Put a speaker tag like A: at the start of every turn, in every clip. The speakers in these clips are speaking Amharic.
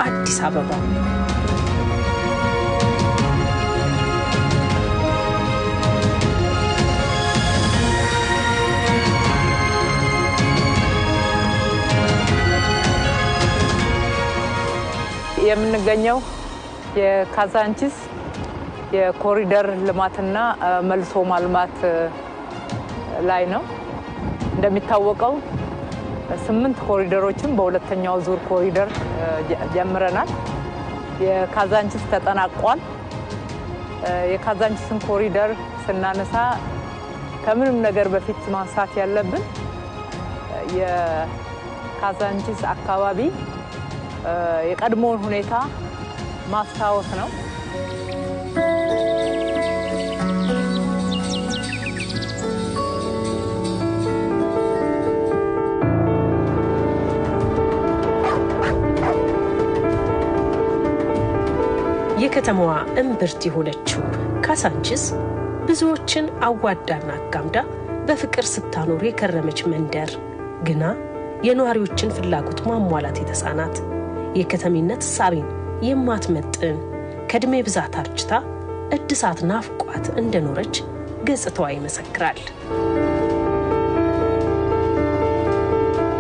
A: አዲስ አበባ
B: የምንገኘው የካዛንቺስ የኮሪደር ልማትና መልሶ ማልማት ላይ ነው እንደሚታወቀው 8 ኮሪደሮችን በሁለተኛው ዙር ኮሪደር ጀምረናል የካዛንቺስ ተጠናቋል የካዛንቺስን ኮሪደር ስናነሳ ከምንም ነገር በፊት ማንሳት ያለብን የካዛንቺስ አካባቢ የቀድሞውን ሁኔታ ማስታወስ ነው
A: የከተማዋ እምብርት የሆነችው ካዛንቺስ ብዙዎችን አዋዳና አጋምዳ በፍቅር ስታኖር የከረመች መንደር ግና የነዋሪዎችን ፍላጎት ማሟላት የተሳናት የከተሜነት ሳቢን የማትመጥን ከድሜ ብዛት አርጅታ እድሳት ናፍቋት እንደኖረች ገጽታዋ ይመሰክራል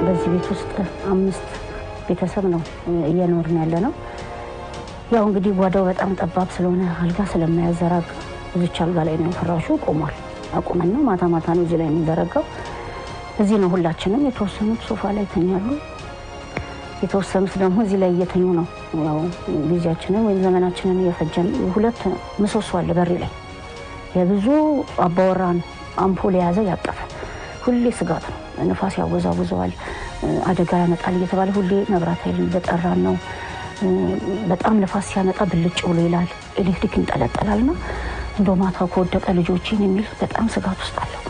C: በዚህ ቤት ውስጥ 5 ቤተሰብ ነው እየኖርን ያለነው ያው እንግዲህ ጓዳው በጣም ጠባብ ስለሆነ አልጋ ስለማያዘራግ እዚች አልጋ ላይ ነው ፍራሹ ቆሟል አቆመን ነው ማታ ማታ ነው እዚህ ላይ የሚደረገው እዚህ ነው ሁላችንም የተወሰኑት ሶፋ ላይ ተኛሉ የተወሰኑት ደግሞ እዚህ ላይ እየተኙ ነው ያው ጊዜያችንን ወይ ዘመናችንን እየፈጀን ሁለት ምሰሶ አለ በሪ ላይ የብዙ አባወራን አምፖል የያዘ ያቀፈ ሁሌ ስጋት ነው ንፋስ ያወዛውዘዋል አደጋ ያመጣል እየተባለ ሁሌ መብራት ኃይል በጠራን ነው በጣም ንፋስ ሲያመጣ ብልጭ ብሎ ይላል ኤሌክትሪክ እንጠለጠላልና እንደው ማታ ከወደቀ ልጆችን የሚል በጣም ስጋት ውስጥ አለው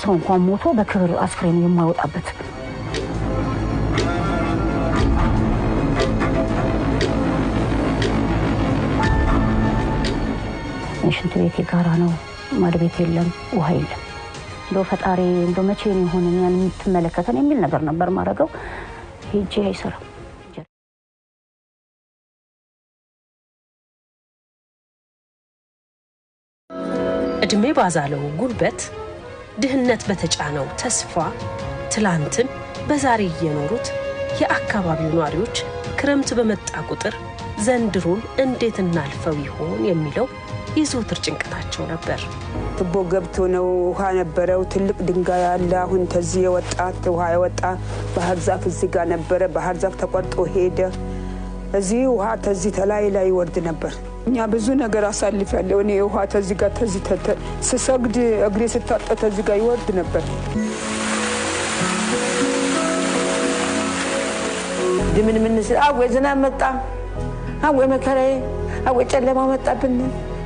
C: ሰው እንኳን ሞቶ በክብር አስክሬኑ የማይወጣበት ሽንት ቤት የጋራ ነው ማድ ቤት የለም ውሃ የለም እንደው ፈጣሪ እንደው መቼ ነው ሆነኛን የምትመለከተን የሚል ነገር ነበር ማረገው ሄጄ አይሰራም
A: እድሜ ባዛለው ጉልበት ድህነት በተጫነው ተስፋ ትላንትን በዛሬ እየኖሩት የአካባቢው ነዋሪዎች ክረምት በመጣ ቁጥር ዘንድሮን እንዴት እናልፈው ይሆን የሚለው የዘወትር ጭንቀታቸው ነበር
D: ትቦ ገብቶ ነው ውሃ ነበረው ትልቅ ድንጋይ አለ አሁን ተዚህ የወጣት ውሃ የወጣ ባህር ዛፍ እዚህ ጋር ነበረ ባህር ዛፍ ተቆርጦ ሄደ እዚህ ውሃ ተዚህ ላይ ይወርድ ነበር እኛ ብዙ ነገር አሳልፈናል እኔ ውሃ ተዚህ ጋር ተዚህ ስሰግድ እግሬ ስታጠብ ተዚህ ጋር ይወርድ ነበር
E: ምን አው ዝናብ መጣ አው መከራዬ አው ጨለማ መጣብን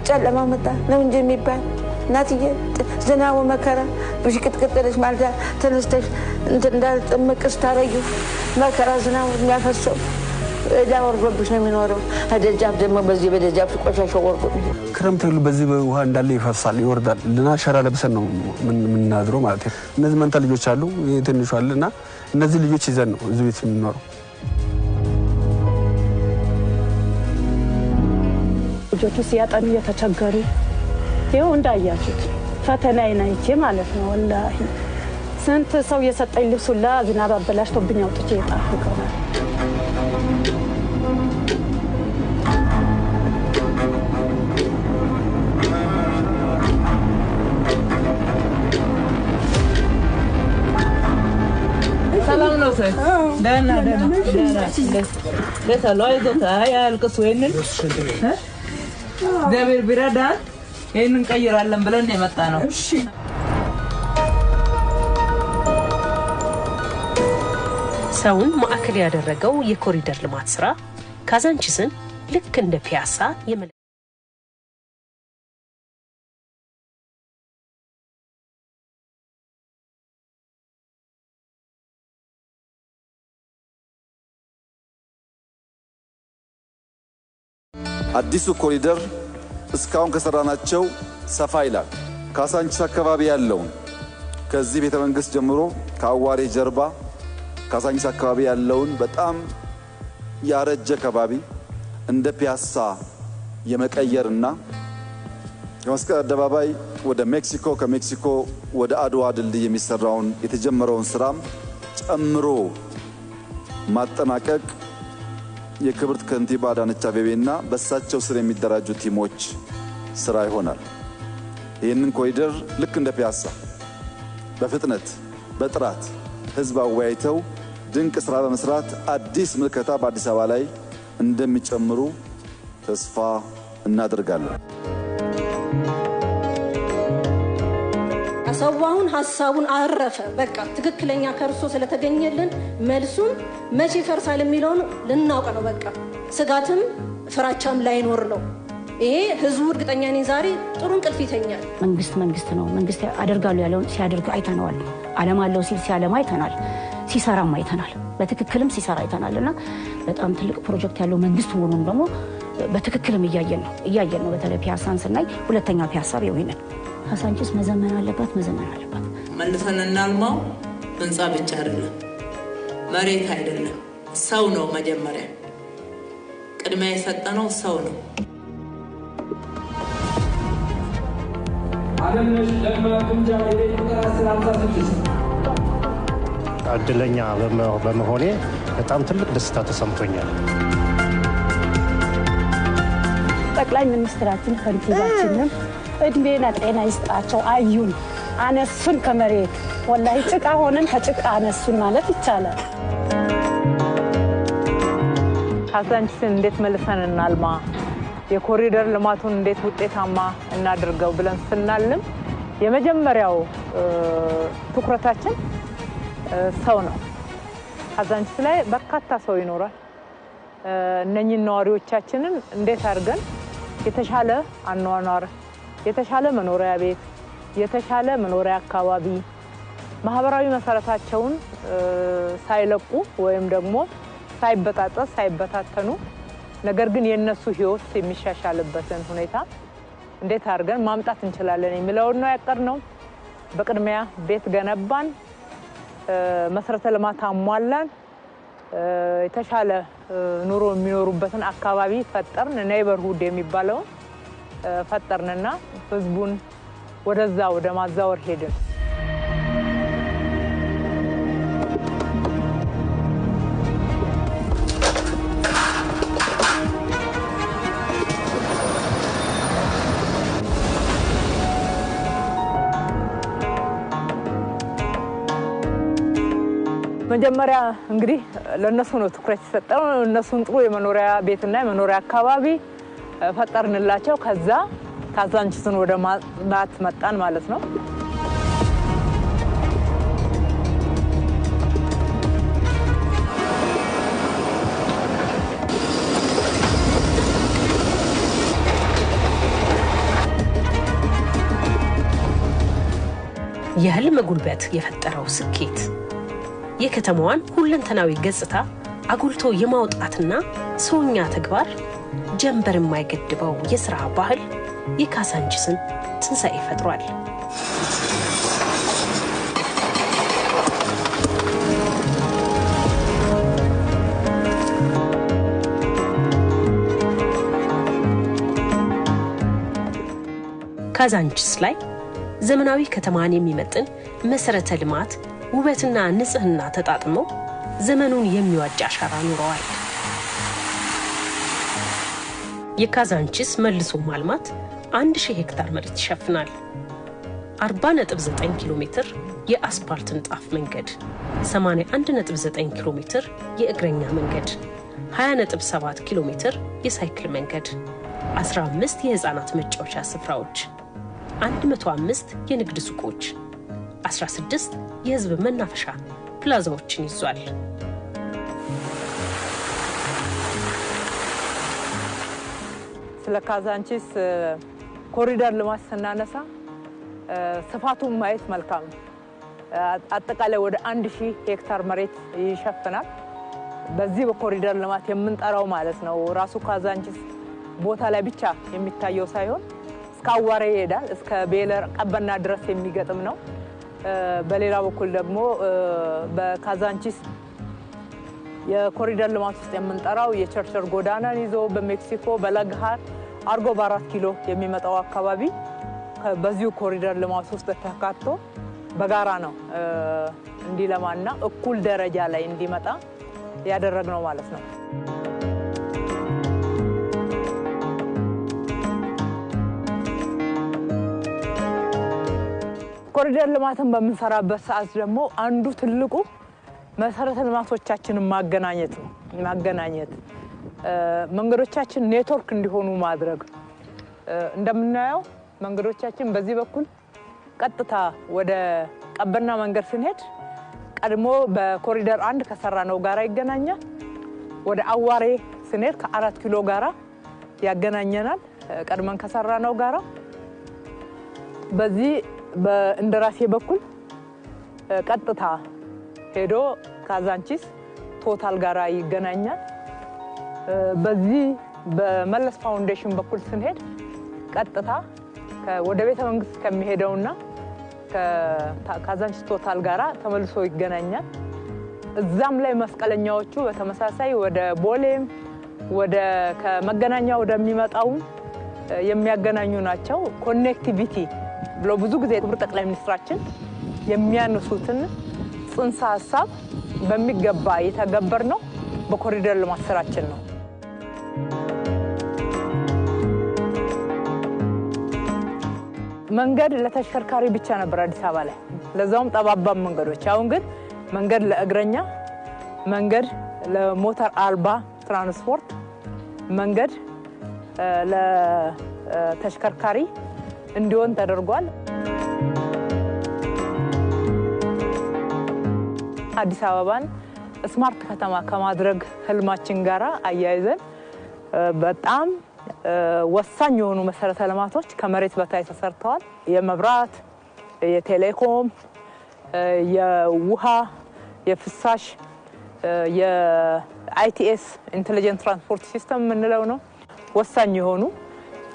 E: ጨለማ መጣ ነው እንጂ የሚባል እናትዬ ዝናቡ መከራ ብሽቅጥቅጥልሽ ማልዳ ተነስተሽ እንዳልጠመቅስ ታረዩ መከራ ዝናቡ የሚያፈሰው ዳወር ጎብሽ ነው የሚኖረው አደጃፍ ደግሞ በዚህ በደጃፍ ቆሻሻ ወርቁ
F: ክረምት ሁሉ በዚህ ውሃ እንዳለ ይፈሳል ይወርዳል እና ሸራ ለብሰን ነው ምንናድረው ማለት ነው እነዚህ መንታ ልጆች አሉ የትንሹ አለና እነዚህ ልጆች ይዘን ነው እዚህ ቤት የምንኖረው
C: ልጆቹ ሲያጠኑ እየተቸገሩ ይኸው እንዳያችሁት ፈተናዬን አይቼ ማለት ነው ወላሂ ስንት ሰው የሰጠኝ ልብሱላ ዝናብ አበላሽቶብኝ አውጥቼ የጣፍከው
B: ሰላም ነው ሰይ ደህና ለሰላም ይዞታ ያልቅስ ወይንን ደብር ቢራዳን ይሄንን ቀይራለን ብለን የመጣ ነው እሺ
A: ሰውን ማዕከል ያደረገው የኮሪደር ልማት ስራ ካዛንቺስን ልክ እንደ ፒያሳ
G: አዲሱ ኮሪደር እስካሁን ከሰራናቸው ሰፋ ይላል ካዛንቺስ አካባቢ ያለው ከዚህ ቤተ መንግስት ጀምሮ ከአዋሬ ጀርባ ካዛንቺስ አካባቢ ያለውን በጣም ያረጀ ከባቢ እንደ ፒያሳ የመቀየርና ከመስቀል አደባባይ ወደ ሜክሲኮ ከሜክሲኮ ወደ አድዋ ድልድይ የሚሰራውን የተጀመረውን ስራም ጨምሮ ማጠናቀቅ የክብርት ከንቲባ አዳነች አቤቤና በሳቸው ስር የሚደራጁ ቲሞች ስራ ይሆናል። ይህንን ኮሪደር ልክ እንደ ፒያሳ በፍጥነት በጥራት ህዝብ አወያይተው ድንቅ ስራ በመስራት አዲስ ምልከታ በአዲስ አበባ ላይ እንደሚጨምሩ ተስፋ እናደርጋለን።
H: አሰዋውን ሐሳቡን አረፈ በቃ ትክክለኛ ከርሶ ስለተገኘልን መልሱን መቼ ፈርሳል የሚለውን ልናውቅ ነው። በቃ ስጋትም ፍራቻም ላይኖር ነው። ይሄ ህዝቡ እርግጠኛ ነኝ ዛሬ ጥሩ እንቅልፍ ይተኛል።
C: መንግስት ነው። መንግስት አደርጋሉ ያለውን ሲያደርግ አይተናል። ዓለም አለው ሲል ሲያለም አይተናል። ሲሰራም አይተናል። በትክክልም ሲሰራ አይተናልና በጣም ትልቅ ፕሮጀክት ያለው መንግስት ሆኖም ደግሞ በትክክልም እያየን ነው። በተለይ ፒያሳን ስናይ ሁለተኛ ፒያሳ ይሆናል። ካዛንቺስ መዘመን አለባት።
I: መልሰን እናልማው። ህንጻ ብቻ አይደለም፣ መሬት አይደለም፣ ሰው ነው። መጀመሪያ ቅድሚያ የሰጠነው ሰው ነው።
J: እድለኛ በመሆኔ በጣም ትልቅ ደስታ ተሰምቶኛል።
K: ጠቅላይ ሚኒስትራችን ከንቲባችንም እድሜና ጤና ይስጣቸው። አዩን አነሱን ከመሬት ወላሂ ጭቃ ሆነን ከጭቃ አነሱን ማለት ይቻላል።
B: ካዛንቺስን እንዴት መልሰን እናልማ፣ የኮሪደር ልማቱን እንዴት ውጤታማ እናድርገው ብለን ስናልም የመጀመሪያው ትኩረታችን ሰው ነው። ካዛንቺስ ላይ በርካታ ሰው ይኖራል። እነኚህ ነዋሪዎቻችንን እንዴት አድርገን የተሻለ አኗኗር፣ የተሻለ መኖሪያ ቤት፣ የተሻለ መኖሪያ አካባቢ ማህበራዊ መሰረታቸውን ሳይለቁ ወይም ደግሞ ሳይበታተኑ ነገር ግን የነሱ ህይወት የሚሻሻልበትን ሁኔታ እንዴት አድርገን ማምጣት እንችላለን የሚለው ነው ያቀርነው። በቅድሚያ ቤት ገነባን፣ መሰረተ ልማት አሟላን፣ የተሻለ ኑሮ የሚኖሩበትን አካባቢ ፈጠርን። ኔይበርሁድ የሚባለው ፈጠርንና ህዝቡን ወደዛ ወደ ማዛወር ሄድን። መጀመሪያ እንግዲህ ለነሱ ነው ትኩረት ተሰጠው። እነሱን ጥሩ የመኖሪያ ቤትና የመኖሪያ አካባቢ ፈጠርንላቸው። ከዛ ካዛንቺስን ወደ ማት መጣን ማለት ነው።
A: የህልም ጉልበት የፈጠረው ስኬት የከተማዋን ሁለንተናዊ ገጽታ አጉልቶ የማውጣትና ሰውኛ ተግባር ጀንበር የማይገድበው የሥራ ባህል የካዛንቺስን ትንሣኤ ፈጥሯል። ካዛንቺስ ላይ ዘመናዊ ከተማን የሚመጥን መሰረተ ልማት ውበትና ንጽህና ተጣጥመው ዘመኑን የሚዋጅ አሻራ ኑረዋል። የካዛንቺስ መልሶ ማልማት 1000 ሄክታር መሬት ይሸፍናል። 40.9 ኪሎ ሜትር የአስፓልት ንጣፍ መንገድ፣ 81.9 ኪሎ ሜትር የእግረኛ መንገድ፣ 20.7 ኪሎ ሜትር የሳይክል መንገድ፣ 15 የህፃናት መጫወቻ ስፍራዎች፣ 105 የንግድ ሱቆች፣ 16 የህዝብ መናፈሻ ፕላዛዎችን ይዟል።
B: ስለ ካዛንቺስ ኮሪደር ልማት ስናነሳ ስፋቱን ማየት መልካም። አጠቃላይ ወደ 1000 ሄክታር መሬት ይሸፍናል። በዚህ በኮሪደር ልማት የምንጠራው ማለት ነው ራሱ ካዛንቺስ ቦታ ላይ ብቻ የሚታየው ሳይሆን እስከ አዋሬ ይሄዳል፣ እስከ ቤለር ቀበና ድረስ የሚገጥም ነው። በሌላ በኩል ደግሞ በካዛንቺስ የኮሪደር ልማት ውስጥ የምንጠራው የቸርቸር ጎዳናን ይዞ በሜክሲኮ በለገሃር አርጎ በ4 ኪሎ የሚመጣው አካባቢ በዚሁ ኮሪደር ልማት ውስጥ ተካቶ በጋራ ነው እንዲለማና እኩል ደረጃ ላይ እንዲመጣ ያደረግነው ማለት ነው። ኮሪደር ልማትን በምንሰራበት ሰዓት ደግሞ አንዱ ትልቁ መሰረተ ልማቶቻችንን ማገናኘት ነው። መንገዶቻችን ኔትወርክ እንዲሆኑ ማድረግ። እንደምናየው መንገዶቻችን በዚህ በኩል ቀጥታ ወደ ቀበና መንገድ ስንሄድ ቀድሞ በኮሪደር 1 ከሰራነው ጋራ ይገናኛል። ወደ አዋሬ ስንሄድ ከ4 ኪሎ ጋራ ያገናኘናል ቀድመን ከሰራነው ጋራ። በዚህ በእንደራሴ በኩል ቀጥታ ሄዶ ካዛንቺስ ቶታል ጋራ ይገናኛል። በዚህ በመለስ ፋውንዴሽን በኩል ስንሄድ ቀጥታ ወደ ቤተ መንግስት ከሚሄደውና ከካዛንቺስ ቶታል ጋራ ተመልሶ ይገናኛል። እዛም ላይ መስቀለኛዎቹ በተመሳሳይ ወደ ቦሌም ወደ ከመገናኛ ወደሚመጣው የሚያገናኙ ናቸው። ኮኔክቲቪቲ ብሎ ብዙ ጊዜ ክቡር ጠቅላይ ሚኒስትራችን የሚያነሱትን ጽንሰ ሐሳብ በሚገባ የተገበርነው በኮሪደር ልማት ስራችን ነው። መንገድ ለተሽከርካሪ ብቻ ነበር አዲስ አበባ ላይ፣ ለዛውም ጠባባም መንገዶች። አሁን ግን መንገድ ለእግረኛ፣ መንገድ ለሞተር አልባ ትራንስፖርት፣ መንገድ ለተሽከርካሪ እንዲሆን ተደርጓል። አዲስ አበባን ስማርት ከተማ ከማድረግ ህልማችን ጋራ አያይዘን በጣም ወሳኝ የሆኑ መሰረተ ልማቶች ከመሬት በታች ተሰርተዋል። የመብራት፣ የቴሌኮም፣ የውሃ፣ የፍሳሽ፣ የአይቲኤስ ኢንተለጀንት ትራንስፖርት ሲስተም የምንለው ነው። ወሳኝ የሆኑ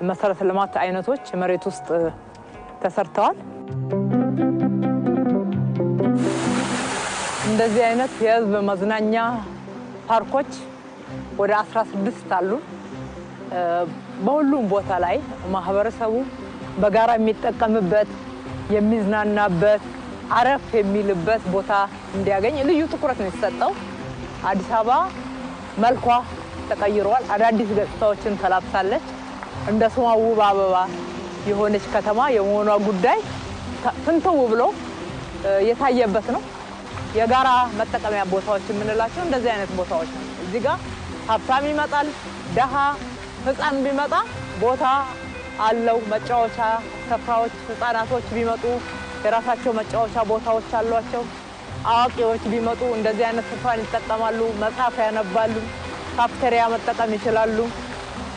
B: መሰረተ ልማት አይነቶች መሬት ውስጥ ተሰርተዋል። እንደዚህ አይነት የህዝብ መዝናኛ ፓርኮች ወደ 16 አሉ። በሁሉም ቦታ ላይ ማህበረሰቡ በጋራ የሚጠቀምበት፣ የሚዝናናበት፣ አረፍ የሚልበት ቦታ እንዲያገኝ ልዩ ትኩረት ነው የተሰጠው። አዲስ አበባ መልኳ ተቀይሯል። አዳዲስ ገጽታዎችን ተላብሳለች። እንደ ስሟ ውብ አበባ የሆነች ከተማ የመሆኗ ጉዳይ ፍንትው ብሎ የታየበት ነው። የጋራ መጠቀሚያ ቦታዎች የምንላቸው እንደዚህ አይነት ቦታዎች ነው። እዚህ ጋር ሀብታም ይመጣል፣ ደሃ ህፃን ቢመጣ ቦታ አለው። መጫወቻ ስፍራዎች፣ ህፃናቶች ቢመጡ የራሳቸው መጫወቻ ቦታዎች አሏቸው። አዋቂዎች ቢመጡ እንደዚህ አይነት ስፍራን ይጠቀማሉ። መጽሐፍ ያነባሉ፣ ካፍቴሪያ መጠቀም ይችላሉ።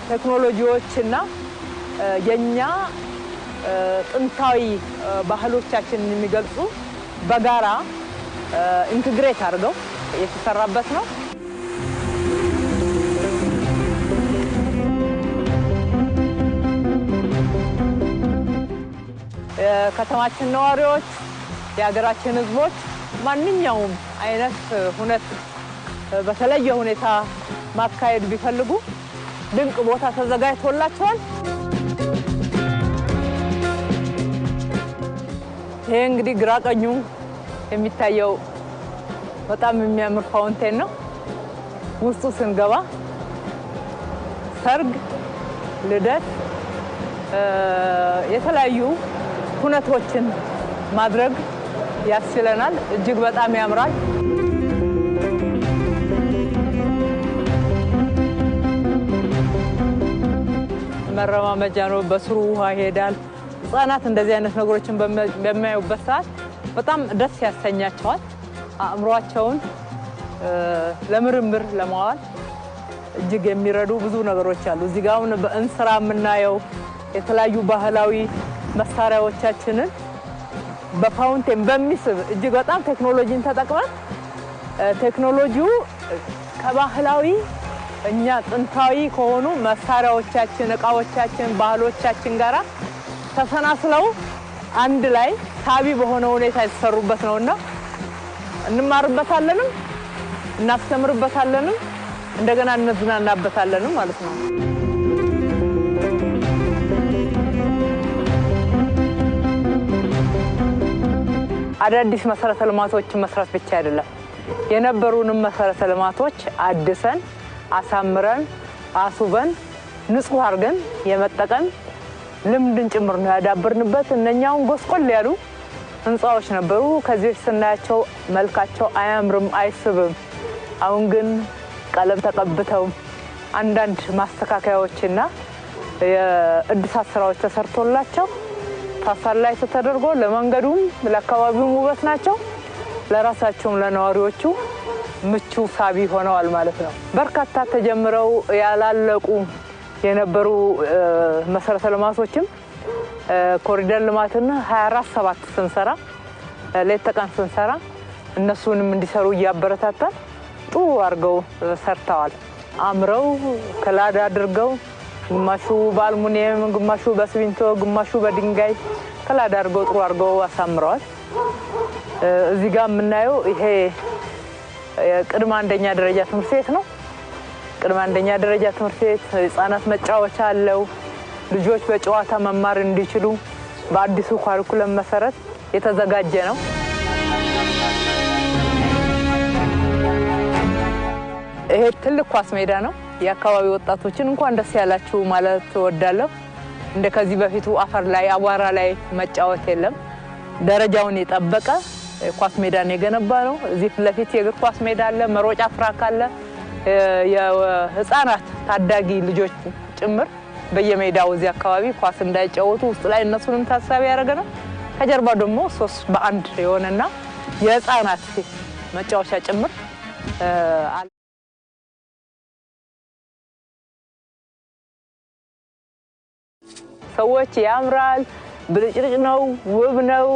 B: ቴክኖሎጂዎችና የኛ ጥንታዊ ባህሎቻችንን የሚገልጹ በጋራ ኢንተግሬት አድርገው የተሰራበት ነው። የከተማችን ነዋሪዎች፣ የሀገራችን ህዝቦች ማንኛውም አይነት ሁነት በተለየ ሁኔታ ማካሄድ ቢፈልጉ ድንቅ ቦታ ተዘጋጅቶላቸዋል። ይሄ እንግዲህ ግራ ቀኙ የሚታየው በጣም የሚያምር ፋውንቴን ነው። ውስጡ ስንገባ ሰርግ፣ ልደት፣ የተለያዩ ሁነቶችን ማድረግ ያስችለናል። እጅግ በጣም ያምራል። መረማመጃ ነው። በስሩ ውሃ ይሄዳል። ህፃናት እንደዚህ አይነት ነገሮችን በሚያዩበት ሰዓት በጣም ደስ ያሰኛቸዋል። አእምሯቸውን ለምርምር ለማዋል እጅግ የሚረዱ ብዙ ነገሮች አሉ። እዚህ ጋር አሁን በእንስራ የምናየው የተለያዩ ባህላዊ መሳሪያዎቻችንን በፋውንቴን በሚስብ እጅግ በጣም ቴክኖሎጂን ተጠቅመን ቴክኖሎጂው ከባህላዊ እኛ ጥንታዊ ከሆኑ መሳሪያዎቻችን፣ እቃዎቻችን፣ ባህሎቻችን ጋራ ተሰናስለው አንድ ላይ ሳቢ በሆነ ሁኔታ የተሰሩበት ነውና እንማርበታለንም እናስተምርበታለን እንደገና እንዝናናበታለን ማለት ነው። አዳዲስ መሰረተ ልማቶች መስራት ብቻ አይደለም የነበሩንም መሰረተ ልማቶች አድሰን አሳምረን አስውበን ንጹህ አርገን የመጠቀም ልምድን ጭምር ነው ያዳበርንበት። እነኛውን ጎስቆል ያሉ ህንጻዎች ነበሩ። ከዚህ ስናያቸው መልካቸው አያምርም አይስብም። አሁን ግን ቀለም ተቀብተው አንዳንድ ማስተካከያዎችና የእድሳት ስራዎች ተሰርቶላቸው ታሳላይ ተደርጎ ለመንገዱም ለአካባቢውም ውበት ናቸው። ለራሳቸውም ለነዋሪዎቹ ምቹ ሳቢ ሆነዋል ማለት ነው። በርካታ ተጀምረው ያላለቁ የነበሩ መሰረተ ልማቶችም ኮሪደር ልማትና 24/7 ስንሰራ ሌት ተቀን ስንሰራ እነሱንም እንዲሰሩ እያበረታታ ጥሩ አድርገው ሰርተዋል። አምረው ከላዳ አድርገው ግማሹ በአልሙኒየም ግማሹ በሲሚንቶ ግማሹ በድንጋይ ከላዳ አድርገው ጥሩ አድርገው አሳምረዋል። እዚህ ጋር የምናየው ይሄ የቅድመ አንደኛ ደረጃ ትምህርት ቤት ነው። ቅድመ አንደኛ ደረጃ ትምህርት ቤት ህፃናት መጫወቻ አለው። ልጆች በጨዋታ መማር እንዲችሉ በአዲሱ ካሪኩለም መሰረት የተዘጋጀ ነው። ይሄ ትልቅ ኳስ ሜዳ ነው። የአካባቢ ወጣቶችን እንኳን ደስ ያላችሁ ማለት እወዳለሁ። እንደከዚህ በፊቱ አፈር ላይ አቧራ ላይ መጫወት የለም። ደረጃውን የጠበቀ ኳስ ሜዳ ነው የገነባ ነው። እዚህ ለፊት የእግር ኳስ ሜዳ አለ፣ መሮጫ ትራክ አለ። የህፃናት ታዳጊ ልጆች ጭምር በየሜዳው እዚህ አካባቢ ኳስ እንዳይጫወቱ ውስጥ ላይ እነሱንም ታሳቢ ያደረገ ነው። ከጀርባ ደግሞ 3 በ1 የሆነና የህፃናት መጫወቻ ጭምር አለ። ሰዎች ያምራል፣ ብልጭልጭ ነው፣ ውብ ነው፣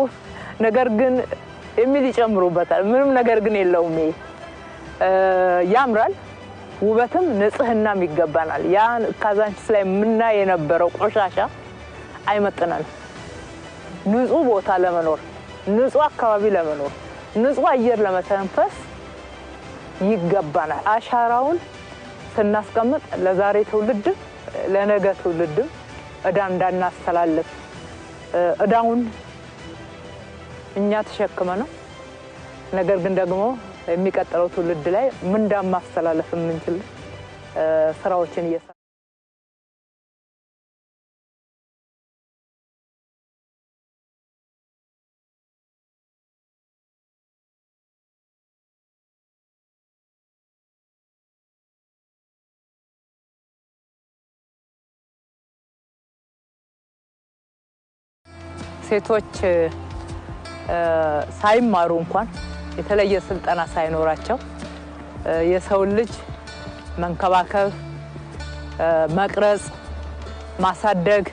B: ነገር ግን የሚል ይጨምሩበታል። ምንም ነገር ግን የለውም። ያምራል፣ ውበትም ንጽህናም ይገባናል። ያን ካዛንቺስ ላይ ምና የነበረው ቆሻሻ አይመጥነንም። ንጹህ ቦታ ለመኖር፣ ንጹህ አካባቢ ለመኖር፣ ንጹህ አየር ለመተንፈስ ይገባናል። አሻራውን ስናስቀምጥ ለዛሬ ትውልድ ለነገ ትውልድ እዳ እንዳናስተላልፍ እዳውን እኛ ተሸክመ ነው። ነገር ግን ደግሞ የሚቀጥለው ትውልድ ላይ ምን እንዳማስተላለፍ የምንችል ስራዎችን እየሰራ ሴቶች ሳይማሩ እንኳን የተለየ ስልጠና ሳይኖራቸው የሰው ልጅ መንከባከብ፣ መቅረጽ፣ ማሳደግ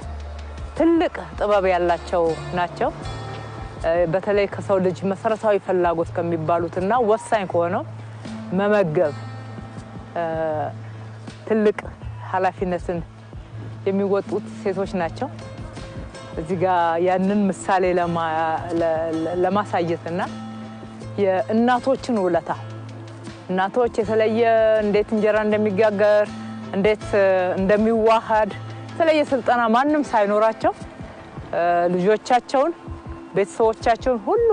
B: ትልቅ ጥበብ ያላቸው ናቸው። በተለይ ከሰው ልጅ መሰረታዊ ፍላጎት ከሚባሉትና ወሳኝ ከሆነው መመገብ ትልቅ ኃላፊነትን የሚወጡት ሴቶች ናቸው። እዚህ ጋር ያንን ምሳሌ ለማሳየትና የእናቶችን ውለታ እናቶች የተለየ እንዴት እንጀራ እንደሚጋገር እንዴት እንደሚዋሃድ የተለየ ስልጠና ማንም ሳይኖራቸው ልጆቻቸውን ቤተሰቦቻቸውን ሁሉ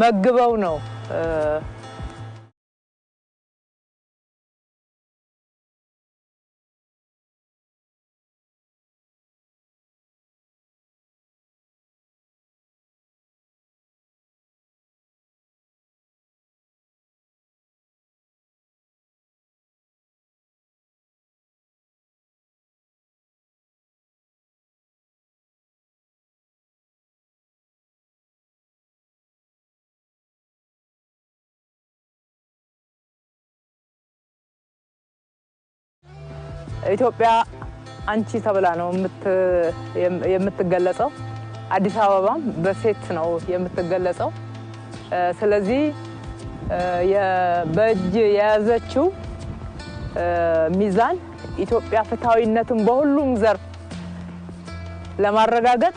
B: መግበው ነው ኢትዮጵያ አንቺ ተብላ ነው የምትገለጸው። አዲስ አበባም በሴት ነው የምትገለጸው። ስለዚህ በእጅ የያዘችው ሚዛን ኢትዮጵያ ፍትሃዊነትን በሁሉም ዘርፍ ለማረጋገጥ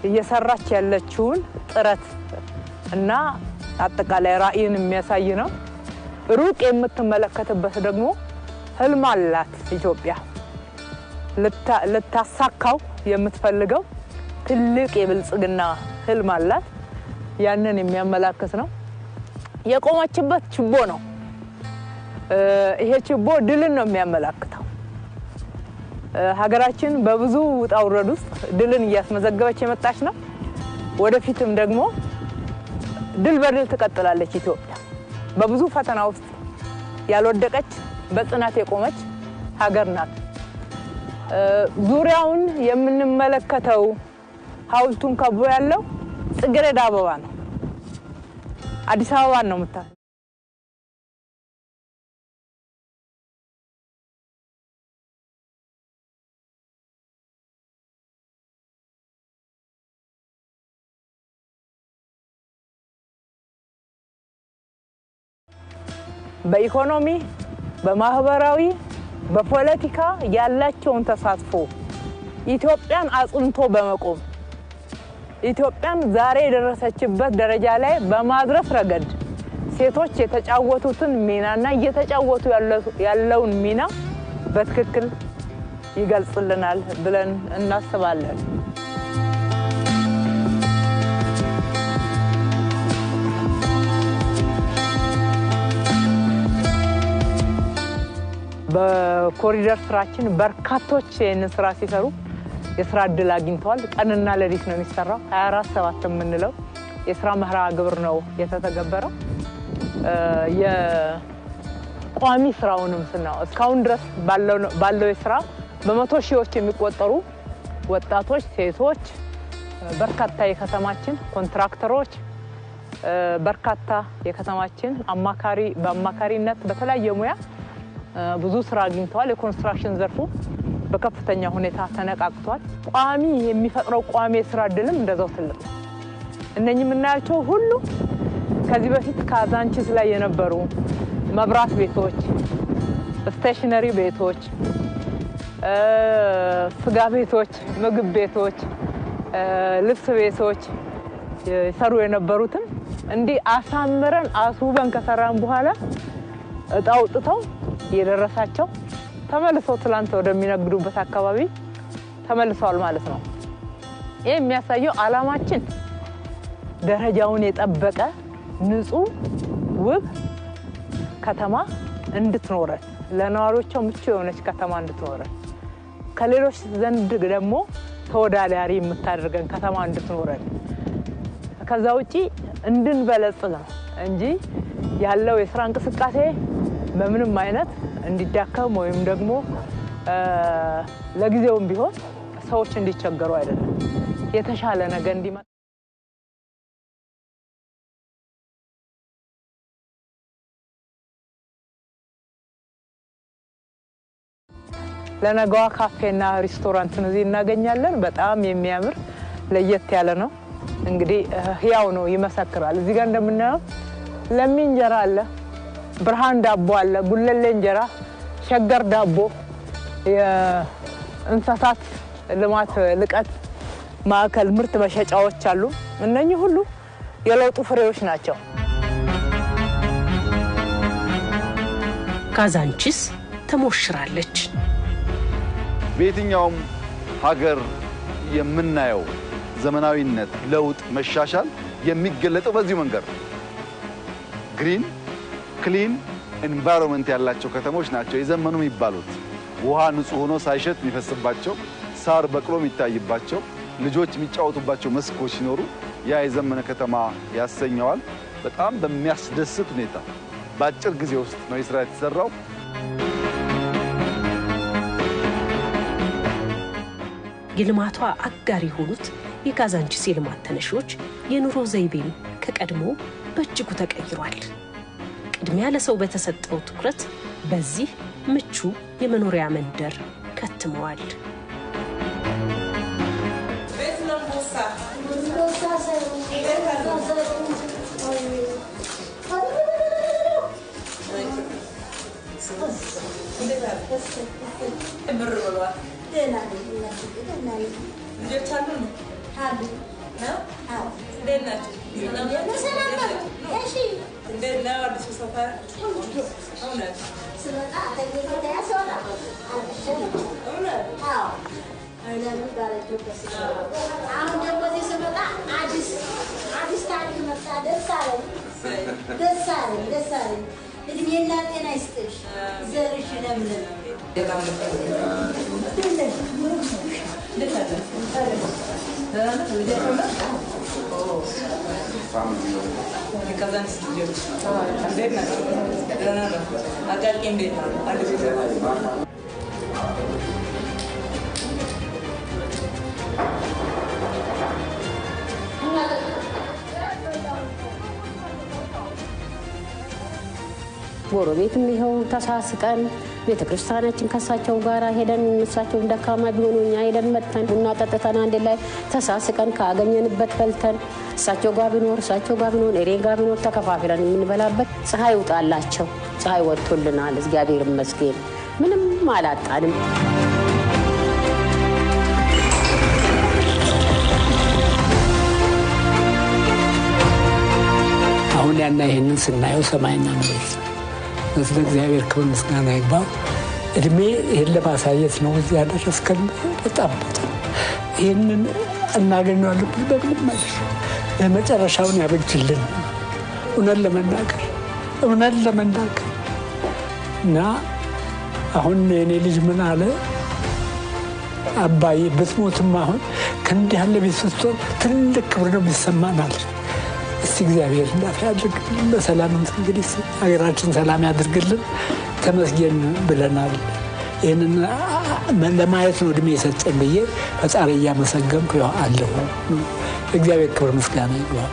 B: እየሰራች ያለችውን ጥረት እና አጠቃላይ ራዕይን የሚያሳይ ነው። ሩቅ የምትመለከትበት ደግሞ ህልም አላት ኢትዮጵያ ልታሳካው የምትፈልገው ትልቅ የብልጽግና ህልም አላት ያንን የሚያመላክት ነው የቆመችበት ችቦ ነው ይሄ ችቦ ድልን ነው የሚያመላክተው ሀገራችን በብዙ ውጣውረድ ውስጥ ድልን እያስመዘገበች የመጣች ነው ወደፊትም ደግሞ ድል በድል ትቀጥላለች ኢትዮጵያ በብዙ ፈተና ውስጥ ያልወደቀች በጽናት የቆመች ሀገር ናት ዙሪያውን የምንመለከተው ሐውልቱን ከቦ ያለው ጽጌረዳ አበባ ነው አዲስ አበባ ነው መጣ በኢኮኖሚ በማህበራዊ በፖለቲካ ያላቸውን ተሳትፎ ኢትዮጵያን አጽንቶ በመቆም ኢትዮጵያን ዛሬ የደረሰችበት ደረጃ ላይ በማድረስ ረገድ ሴቶች የተጫወቱትን ሚናና እየተጫወቱ ያለውን ሚና በትክክል ይገልጽልናል ብለን እናስባለን በኮሪደር ስራችን በርካቶች ይህንን ስራ ሲሰሩ የስራ እድል አግኝተዋል ቀንና ሌሊት ነው የሚሰራው 24/7 የምንለው የስራ መህራ ግብር ነው የተተገበረው የቋሚ ስራውንም ስናው እስካሁን ድረስ ባለው የስራ በመቶ ሺዎች የሚቆጠሩ ወጣቶች ሴቶች በርካታ የከተማችን ኮንትራክተሮች በርካታ የከተማችን በአማካሪነት በተለያየ ሙያ ብዙ ስራ አግኝተዋል የኮንስትራክሽን ዘርፉ በከፍተኛ ሁኔታ ተነቃቅቷል ቋሚ የሚፈጥረው ቋሚ የስራ እድልም እንደዛው ትልቅ እነኚህ የምናያቸው ሁሉ ከዚህ በፊት ካዛንቺስ ላይ የነበሩ መብራት ቤቶች ስቴሽነሪ ቤቶች ስጋ ቤቶች ምግብ ቤቶች ልብስ ቤቶች ይሰሩ የነበሩትን እንዲ አሳምረን አስውበን ከሰራን በኋላ እጣውጥተው የደረሳቸው ተመልሰው ትላንት ወደሚነግዱበት አካባቢ ተመልሰዋል ማለት ነው ይሄ የሚያሳየው አላማችን ደረጃውን የጠበቀ ንጹህ ውብ ከተማ እንድትኖረን ለነዋሪዎቿ ምቹ የሆነች ከተማ እንድትኖረን ከሌሎች ዘንድ ደግሞ ተወዳዳሪ የምታደርገን ከተማ እንድትኖረን ከዛ ውጪ እንድንበለጽግ ነው እንጂ ያለው የስራ እንቅስቃሴ በምንም አይነት እንዲዳከም ወይም ደግሞ ለጊዜውም ቢሆን ሰዎች እንዲቸገሩ አይደለም የተሻለ ነገር እንዲመጣ ለነገዋ ካፌና ሬስቶራንት ነው እናገኛለን በጣም የሚያምር ለየት ያለ ነው እንግዲህ ህያው ነው ይመሰክራል እዚህ ጋር እንደምናየው ለሚንጀራ አለ ብርሃን ዳቦ አለ ጉለሌ እንጀራ ሸገር ዳቦ የእንስሳት ልማት ልቀት ማዕከል ምርት መሸጫዎች አሉ እነኚህ ሁሉ የለውጡ ፍሬዎች ናቸው
A: ካዛንቺስ ተሞሽራለች
G: በየትኛውም ሀገር የምናየው ዘመናዊነት ለውጥ መሻሻል የሚገለጠው በዚህ መንገድ ግሪን ክሊን ኤንቫይሮንመንት ያላቸው ከተሞች ናቸው የዘመኑ የሚባሉት ውሃ ንጹህ ሆኖ ሳይሸት የሚፈስባቸው ሳር በቅሎ የሚታይባቸው ልጆች የሚጫወቱባቸው መስኮች ሲኖሩ ያ የዘመነ ከተማ ያሰኘዋል በጣም በሚያስደስት ሁኔታ በአጭር ጊዜ ውስጥ ነው ይስራ የተሰራው
A: የልማቷ አጋሪ ሆኑት የካዛንቺስ የልማት ተነሺዎች የኑሮ ዘይቤም ከቀድሞ በእጅጉ ተቀይሯል ቅድሚያ ለሰው በተሰጠው ትኩረት በዚህ ምቹ የመኖሪያ መንደር ከትመዋል
C: ጎረቤትም ይኸው ተሳስቀን ቤተክርስቲያናችን ከሳቸው ጋር ሄደን እሳቸው እንደካማ ቢሆኑ እኛ ሄደን መጥተን ቡና ጠጥተን አንድ ላይ ተሳስቀን ካገኘንበት በልተን እሳቸው ጋር ቢኖር እኔ ጋር ቢኖር ተከፋፍለን የምንበላበት ፀሐይ ውጣላቸው ፀሐይ ወጥቶልናል። እግዚአብሔር ይመስገን ምንም አላጣንም።
L: አሁን ያና ይሄንን ስናየው ሰማይና መሬት ስለ እግዚአብሔር ክብር ምስጋና ይግባው። እድሜ ይሄን ለማሳየት ነው እዚህ ያደረስከን። በጣም ይሄንን እናገኘዋለን በምንም ማለት ለመጨረሻውን ያበጅልን። እውነት ለመናገር እና አሁን የኔ ልጅ ምን አለ አባዬ ብትሞትም አሁን ከእንዲህ ያለ ቤት ስትሆን ትልቅ ክብር ነው የሚሰማናል። እስቲ እግዚአብሔር እንዳፍ ያድርግልን። በሰላም እንግዲህ ሀገራችን ሰላም ያድርግልን። ተመስገን ብለናል። ይህንን ለማየት ነው እድሜ የሰጠን ብዬ ፈጣሪ እያመሰገንኩ አለሁ። እግዚአብሔር ክብር ምስጋና ይግባው።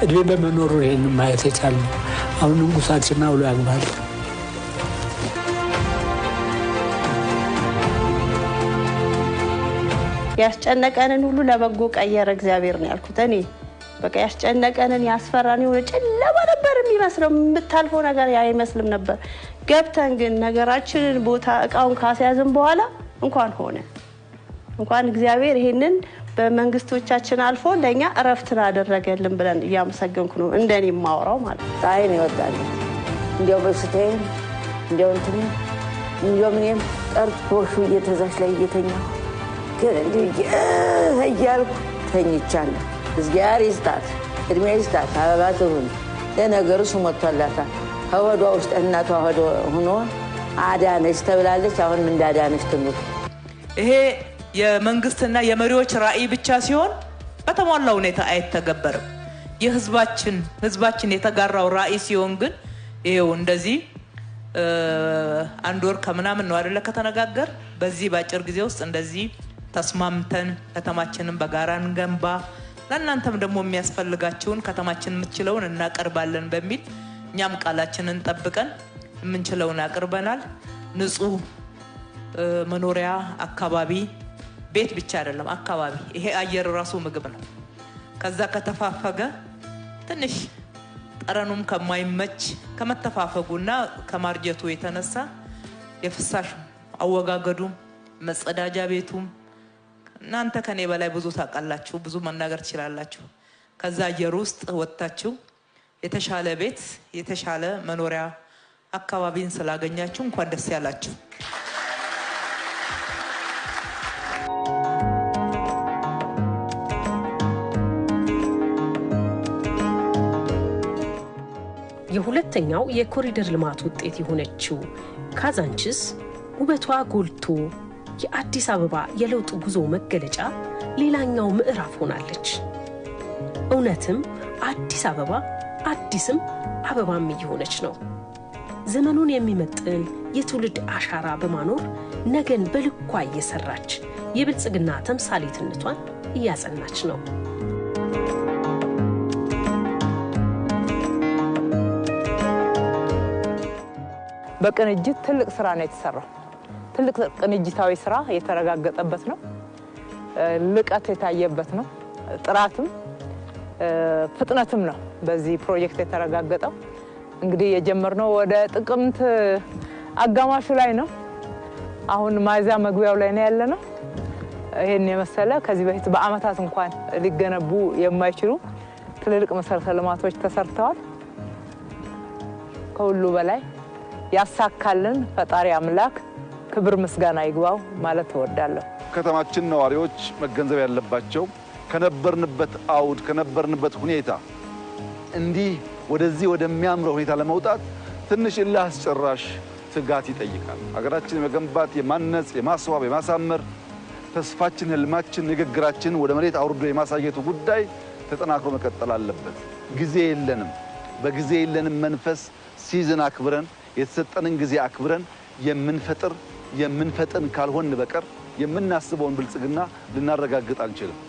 L: እድሜ በመኖሩ ይህን ማየት የቻልነው አሁን ንጉሳችን አውሎ ያግባል።
M: ያስጨነቀንን ሁሉ ለበጎ ቀየረ እግዚአብሔር ነው ያልኩት እኔ። በቃ ያስጨነቀንን ያስፈራን የሆነ ጨለማ ነበር የሚመስለው። የምታልፈው ነገር አይመስልም ነበር። ገብተን ግን ነገራችንን ቦታ እቃውን ካስያዝን በኋላ እንኳን እግዚአብሔር ይሄንን በመንግስቶቻችን አልፎ ለኛ እረፍትን አደረገልን ብለን እያመሰገንኩ ነው እንደኔ ማወራው ማለት ነው።
E: ፀሐይ ነው ይወጣል እንዲያው በስቴ እንዲያው ምንም ጠርቶሹ እየተዛች ላይ እየተኛው እያልኩ ተኝቻለሁ። እግዚአብሔር ይስጣት እድሜ ይስጣት አበባ ትሁን። ለነገሩ ስሞቷላታል። ከወዷ ውስጥ እናቷ ሆኖ አዳነች ተብላለች። አሁንም እንዳዳነች ትኑር።
I: ይሄ የመንግስትና የመሪዎች ራዕይ ብቻ ሲሆን በተሟላ ሁኔታ አይተገበርም። የህዝባችን የተጋራው ራዕይ ሲሆን ግን ይሄው እንደዚህ አንድ ወር ከምናምን ነው አይደለ ከተነጋገር በዚህ ባጭር ጊዜ ውስጥ እንደዚህ ተስማምተን ከተማችንን በጋራ እንገንባ፣ ለእናንተም ደግሞ የሚያስፈልጋችሁን ከተማችን የምትችለውን እናቀርባለን በሚል እኛም ቃላችንን ጠብቀን የምንችለውን አቅርበናል። ንጹህ መኖሪያ አካባቢ ቤት ብቻ አይደለም አካባቢ ይሄ አየር ራሱ ምግብ ነው። ከዛ ከተፋፈገ ትንሽ ጠረኑም ከማይመች ከመተፋፈጉና ከማርጀቱ የተነሳ የፍሳሽ አወጋገዱ መጸዳጃ ቤቱም እናንተ ከኔ በላይ ብዙ ታውቃላችሁ፣ ብዙ መናገር ትችላላችሁ። ከዛ አየር ውስጥ ወጣችሁ የተሻለ ቤት የተሻለ መኖሪያ አካባቢን ስላገኛችሁ እንኳን ደስ ያላችሁ።
A: የሁለተኛው የኮሪደር ልማት ውጤት የሆነችው ካዛንቺስ ውበቷ ጎልቶ የአዲስ አበባ የለውጥ ጉዞ መገለጫ ሌላኛው ምዕራፍ ሆናለች። እውነትም አዲስ አበባ አዲስም አበባም እየሆነች ነው። ዘመኑን የሚመጥን የትውልድ አሻራ በማኖር ነገን በልኳ እየሰራች የብልጽግና ተምሳሌትነቷን እያጸናች ነው።
B: በቅንጅት ትልቅ ስራ ነው የተሰራው። ትልቅ ቅንጅታዊ ስራ የተረጋገጠበት ነው። ልቀት የታየበት ነው። ጥራትም ፍጥነትም ነው በዚህ ፕሮጀክት የተረጋገጠው። እንግዲህ የጀመርነው ወደ ጥቅምት አጋማሹ ላይ ነው። አሁን ሚያዝያ መግቢያው ላይ ነው ያለነው። ይሄን የመሰለ ከዚህ በፊት በአመታት እንኳን ሊገነቡ የማይችሉ ትልልቅ መሰረተ ልማቶች ተሰርተዋል። ከሁሉ በላይ ያሳካልን ፈጣሪ አምላክ ክብር ምስጋና ይግባው ማለት እወዳለሁ።
G: ከተማችን ነዋሪዎች መገንዘብ ያለባቸው ከነበርንበት አውድ ከነበርንበት ሁኔታ እንዲህ ወደዚህ ወደሚያምረው ሁኔታ ለመውጣት ትንሽ እልህ አስጨራሽ ትጋት ይጠይቃል። ሀገራችን የመገንባት የማነጽ የማስዋብ የማሳመር ተስፋችን ህልማችን ንግግራችን ወደ መሬት አውርዶ የማሳየቱ ጉዳይ ተጠናክሮ መቀጠል አለበት። ጊዜ የለንም። በጊዜ የለንም መንፈስ ሲዝን አክብረን የተሰጠንን ጊዜ አክብረን የምንፈጥን ካልሆን በቀር የምናስበውን ብልጽግና ልናረጋግጥ አንችልም።